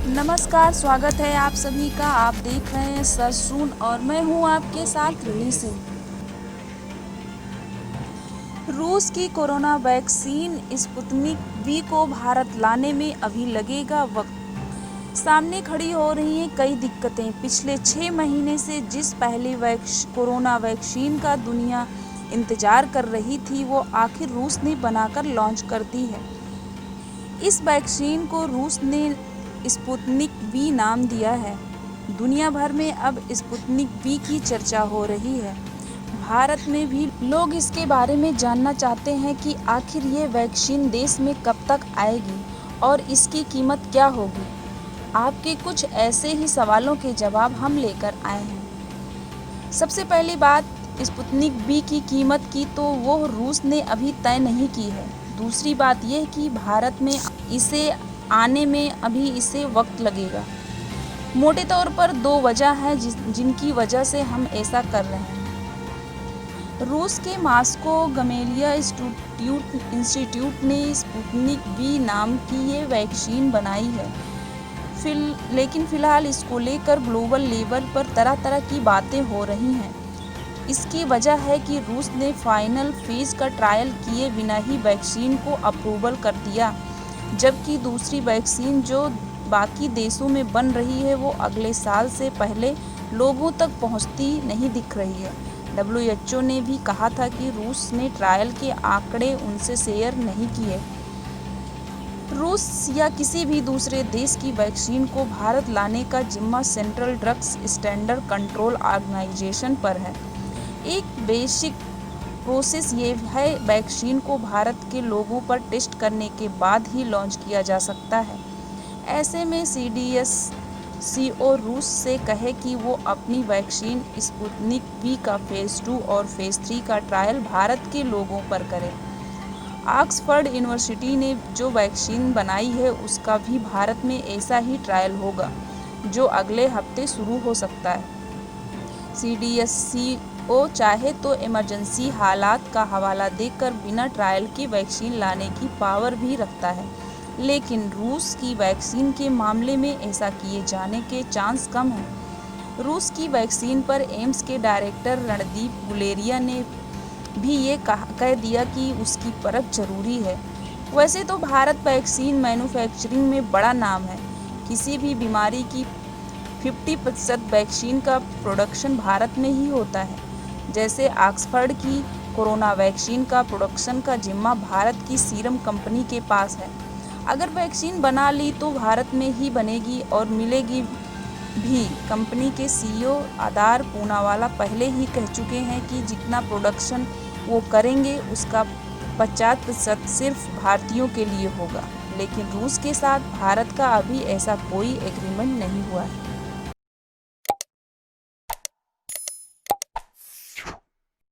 नमस्कार, स्वागत है आप सभी का। आप देख रहे हैं सच सुन और मैं हूं आपके साथ ऋणी सिंह। रूस की कोरोना वैक्सीन स्पुतनिक वी को भारत लाने में अभी लगेगा वक्त। सामने खड़ी हो रही हैं कई दिक्कतें। पिछले 6 महीने से जिस पहली कोरोना वैक्सीन का दुनिया इंतजार कर रही थी, वो आखिर रूस ने बनाकर लॉन्च कर दी है। इस वैक्सीन को रूस ने स्पुतनिक वी नाम दिया है। दुनिया भर में अब स्पुतनिक वी की चर्चा हो रही है। भारत में भी लोग इसके बारे में जानना चाहते हैं कि आखिर ये वैक्सीन देश में कब तक आएगी और इसकी कीमत क्या होगी। आपके कुछ ऐसे ही सवालों के जवाब हम लेकर आए हैं। सबसे पहली बात स्पुतनिक वी की कीमत की, तो वो रूस ने अभी तय नहीं की है। दूसरी बात यह कि भारत में इसे आने में अभी इसे वक्त लगेगा। मोटे तौर पर 2 वजह हैं जिनकी वजह से हम ऐसा कर रहे हैं। रूस के मॉस्को गमेलिया इंस्टीट्यूट ने स्पुतनिक वी नाम की ये वैक्सीन बनाई है। लेकिन फिलहाल इसको लेकर ग्लोबल लेवल पर तरह तरह की बातें हो रही हैं। इसकी वजह है कि रूस ने फाइनल फेज का ट्रायल किए बिना ही वैक्सीन को अप्रूवल कर दिया, जबकि दूसरी वैक्सीन जो बाकी देशों में बन रही है वो अगले साल से पहले लोगों तक पहुंचती नहीं दिख रही है। WHO ने भी कहा था कि रूस ने ट्रायल के आंकड़े उनसे शेयर नहीं किए। रूस या किसी भी दूसरे देश की वैक्सीन को भारत लाने का जिम्मा central drugs standard control organisation पर है। एक बेसिक प्रोसेस ये है, वैक्सीन को भारत के लोगों पर टेस्ट करने के बाद ही लॉन्च किया जा सकता है। ऐसे में CDSCO रूस से कहे कि वो अपनी वैक्सीन स्पुतनिक वी का फेज़ 2 और फेज़ 3 का ट्रायल भारत के लोगों पर करे। ऑक्सफर्ड यूनिवर्सिटी ने जो वैक्सीन बनाई है उसका भी भारत में ऐसा ही ट्रायल होगा, जो अगले हफ्ते शुरू हो सकता है। CDSCO चाहे तो इमरजेंसी हालात का हवाला देकर बिना ट्रायल के वैक्सीन लाने की पावर भी रखता है, लेकिन रूस की वैक्सीन के मामले में ऐसा किए जाने के चांस कम हैं। रूस की वैक्सीन पर एम्स के डायरेक्टर रणदीप गुलेरिया ने भी ये कह दिया कि उसकी परख जरूरी है। वैसे तो भारत वैक्सीन मैन्युफैक्चरिंग में बड़ा नाम है। किसी भी बीमारी की 50% वैक्सीन का प्रोडक्शन भारत में ही होता है। जैसे ऑक्सफर्ड की कोरोना वैक्सीन का प्रोडक्शन का जिम्मा भारत की सीरम कंपनी के पास है। अगर वैक्सीन बना ली तो भारत में ही बनेगी और मिलेगी भी। कंपनी के CEO आदार पूनावाला पहले ही कह चुके हैं कि जितना प्रोडक्शन वो करेंगे उसका 50% सिर्फ भारतीयों के लिए होगा। लेकिन रूस के साथ भारत का अभी ऐसा कोई एग्रीमेंट नहीं हुआ है।